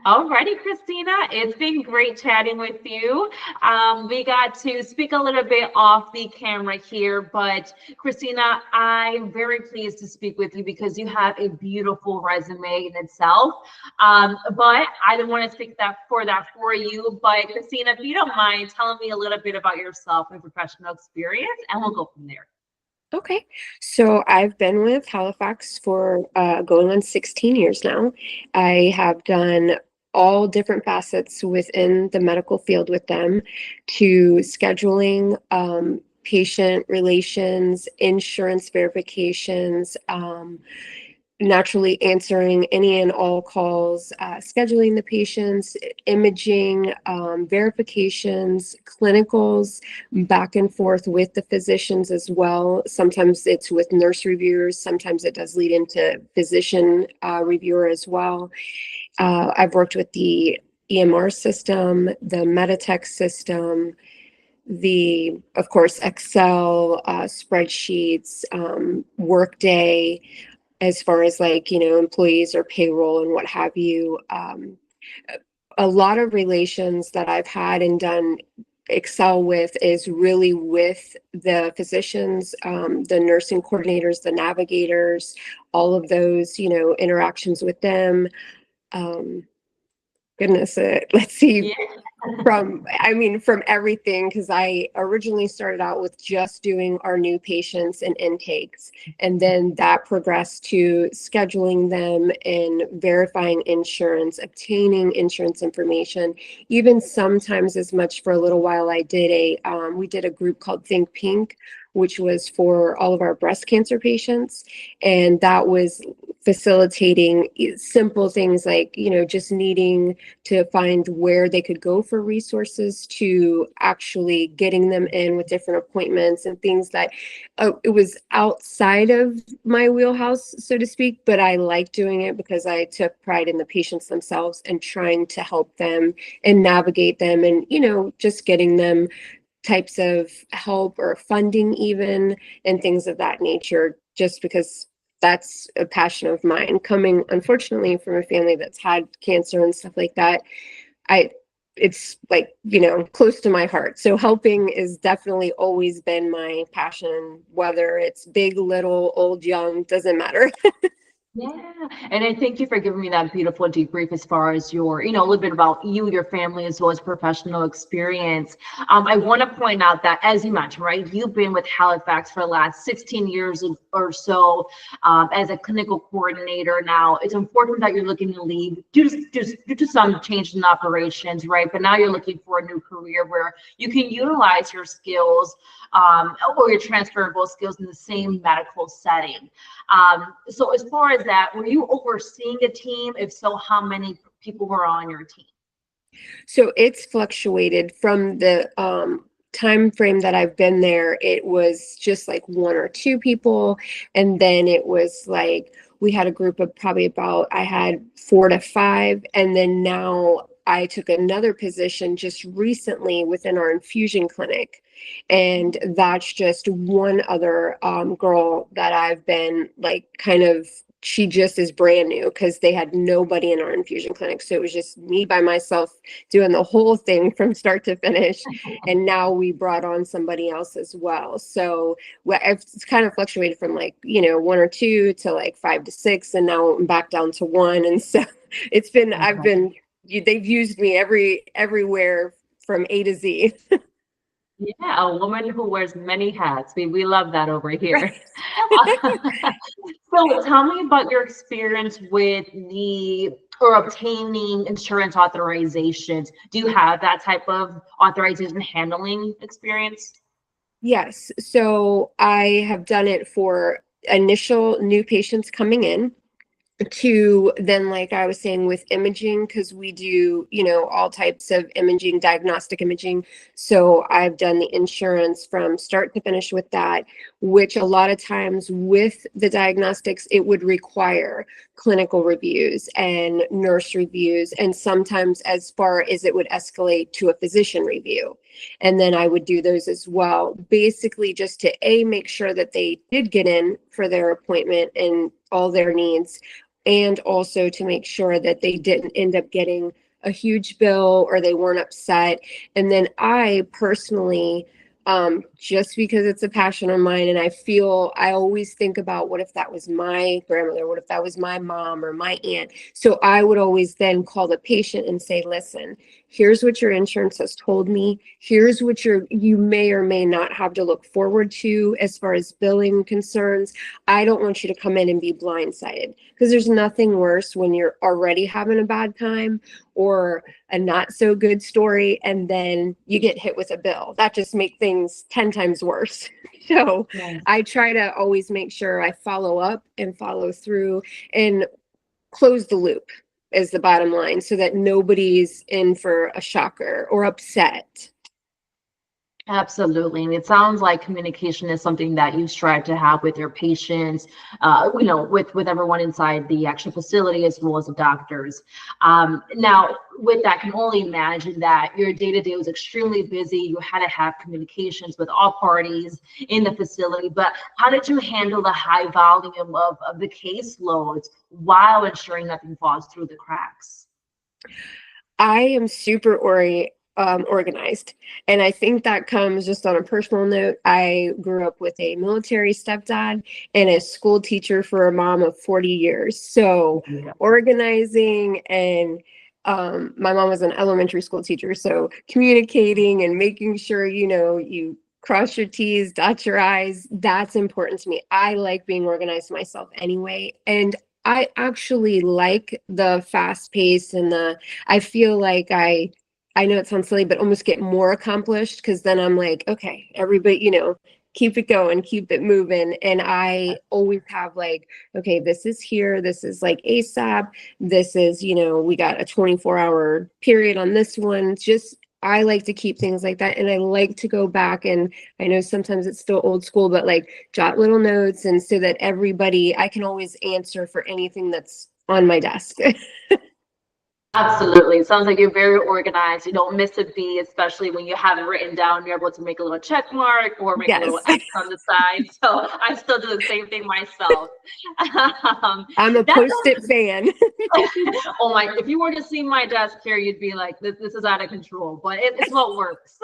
Alrighty, Christina, it's been great chatting with you. We got to speak a little bit off the camera here, but Christina, I'm very pleased to speak with you because you have a beautiful resume in itself. But I don't want to speak that for you. But Christina, if you don't mind telling me a little bit about yourself and professional experience, and we'll go from there. Okay, so I've been with Halifax for going on 16 years now. I have done all different facets within the medical field with them, to scheduling, patient relations, insurance verifications, naturally answering any and all calls, scheduling the patients, imaging, verifications, clinicals, back and forth with the physicians as well. Sometimes it's with nurse reviewers, sometimes it does lead into physician reviewer as well. I've worked with the EMR system, the Meditech system, of course, Excel, spreadsheets, Workday, as far as like, employees or payroll and what have you. A lot of relations that I've had and done excel with is really with the physicians, the nursing coordinators, the navigators, all of those, interactions with them. Goodness, let's see. Yeah. From everything, because I originally started out with just doing our new patients and intakes, and then that progressed to scheduling them and verifying insurance, obtaining insurance information, even sometimes as much for a little while. We did a group called Think Pink, which was for all of our breast cancer patients, and that was facilitating simple things like, just needing to find where they could go for resources, to actually getting them in with different appointments and things that it was outside of my wheelhouse, so to speak, but I like doing it because I took pride in the patients themselves and trying to help them and navigate them, and just getting them types of help or funding even, and things of that nature, just because that's a passion of mine, coming unfortunately from a family that's had cancer and stuff like that. I It's like, close to my heart, so helping is definitely always been my passion, whether it's big, little, old, young, doesn't matter. Yeah, and I thank you for giving me that beautiful debrief as far as your, a little bit about you, your family, as well as professional experience. I want to point out that, as you mentioned, right, you've been with Halifax for the last 16 years or so as a clinical coordinator. Now, it's important that you're looking to leave due to some change in operations, right? But now you're looking for a new career where you can utilize your skills or your transferable skills in the same medical setting. So as far as that, were you overseeing a team? If so, how many people were on your team? So it's fluctuated from the time frame that I've been there. It was just like one or two people, and then it was like we had a group of probably about, I had 4 to 5, and then now I took another position just recently within our infusion clinic, and that's just one other girl that I've been like kind of, she just is brand new because they had nobody in our infusion clinic. So it was just me by myself doing the whole thing from start to finish. And now we brought on somebody else as well. So it's kind of fluctuated from like, one or two to like 5 to 6. And now I'm back down to one. And so they've used me everywhere from A to Z. Yeah, a woman who wears many hats. We love that over here. So tell me about your experience with obtaining insurance authorizations. Do you have that type of authorization handling experience? Yes. So I have done it for initial new patients coming in, to then, like I was saying, with imaging, because we do, all types of imaging, diagnostic imaging. So I've done the insurance from start to finish with that, which a lot of times with the diagnostics, it would require clinical reviews and nurse reviews, and sometimes as far as it would escalate to a physician review. And then I would do those as well, basically just to make sure that they did get in for their appointment and all their needs, and also to make sure that they didn't end up getting a huge bill or they weren't upset. And then I personally, just because it's a passion of mine, and I always think about, what if that was my grandmother? What if that was my mom or my aunt? So I would always then call the patient and say, listen, here's what your insurance has told me. Here's what you may or may not have to look forward to as far as billing concerns. I don't want you to come in and be blindsided, because there's nothing worse when you're already having a bad time or a not so good story, and then you get hit with a bill. That just makes things 10 times worse. So Yeah. I try to always make sure I follow up and follow through and close the loop is the bottom line, so that nobody's in for a shocker or upset. Absolutely. And it sounds like communication is something that you strive to have with your patients, with everyone inside the actual facility as well as the doctors. Now, with that, can only imagine that your day-to-day was extremely busy. You had to have communications with all parties in the facility. But how did you handle the high volume of the caseloads while ensuring nothing falls through the cracks? I am super organized. And I think that comes just on a personal note. I grew up with a military stepdad and a school teacher for a mom of 40 years. So Yeah. organizing, and my mom was an elementary school teacher. So communicating and making sure, you cross your T's, dot your I's, that's important to me. I like being organized myself anyway. And I actually like the fast pace and I feel like I know it sounds silly, but almost get more accomplished, because then I'm like, okay, everybody, keep it going, keep it moving. And I always have like, okay, this is here, this is like ASAP, this is, we got a 24-hour period on this one. Just, I like to keep things like that. And I like to go back, and I know sometimes it's still old school, but like jot little notes, and so that I can always answer for anything that's on my desk. Absolutely. It sounds like you're very organized. You don't miss a beat, especially when you have it written down. You're able to make a little check mark or make a little Yes. X on the side. So I still do the same thing myself. I'm a That's Post-it fan. oh my, if you were to see my desk here, you'd be like, this is out of control, but it's what works.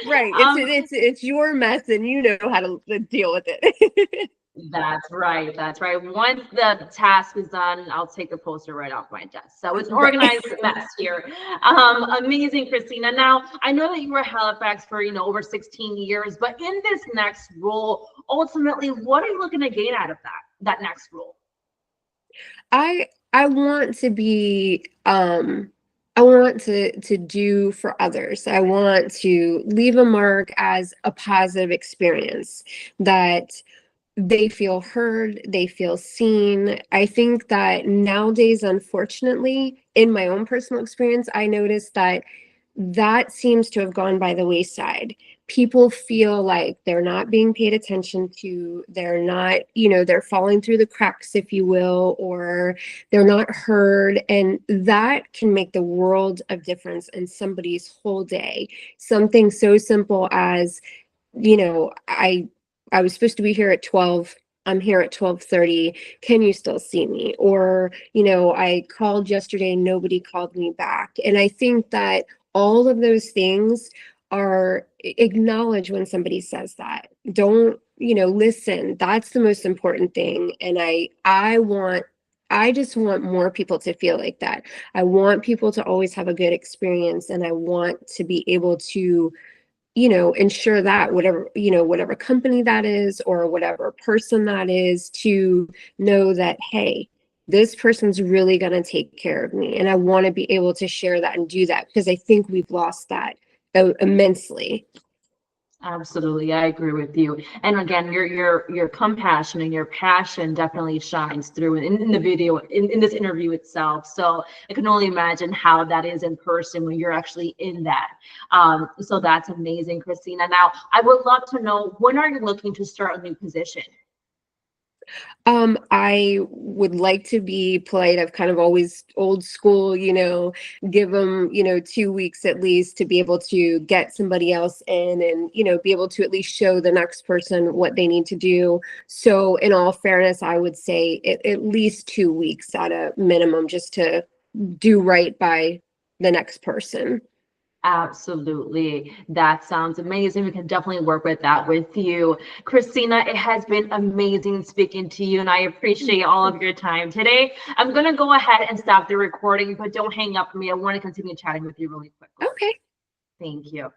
Right. Um, It's your mess, and you know how to deal with it. That's right. That's right. Once the task is done, I'll take the poster right off my desk. So it's an Right. organized mess here. Amazing, Kristina. Now, I know that you were Halifax for, over 16 years, but in this next role, ultimately, what are you looking to gain out of that next role? I want to be I want to do for others. I want to leave a mark as a positive experience, that they feel heard, they feel seen. I think that nowadays, unfortunately, in my own personal experience, I noticed that seems to have gone by the wayside. People feel like they're not being paid attention to, they're not, they're falling through the cracks, if you will, or they're not heard. And that can make the world of difference in somebody's whole day. Something so simple as, I was supposed to be here at 12. I'm here at 12:30. Can you still see me? Or, I called yesterday and nobody called me back. And I think that all of those things are acknowledge when somebody says that. Don't, listen. That's the most important thing. And I just want more people to feel like that. I want people to always have a good experience, and I want to be able to ensure that whatever company that is or whatever person that is, to know that, hey, this person's really going to take care of me. And I want to be able to share that and do that, because I think we've lost that immensely. Absolutely, I agree with you. And again, your compassion and your passion definitely shines through in the video, in this interview itself. So I can only imagine how that is in person when you're actually in that. So that's amazing, Kristina. Now, I would love to know, when are you looking to start a new position? I would like to be polite. I've kind of always old school, give them, 2 weeks at least to be able to get somebody else in and, be able to at least show the next person what they need to do. So in all fairness, I would say at least 2 weeks at a minimum just to do right by the next person. Absolutely. That sounds amazing. We can definitely work with that with you. Kristina, it has been amazing speaking to you, and I appreciate all of your time today. I'm going to go ahead and stop the recording, but don't hang up on me. I want to continue chatting with you really quickly. Okay. Thank you.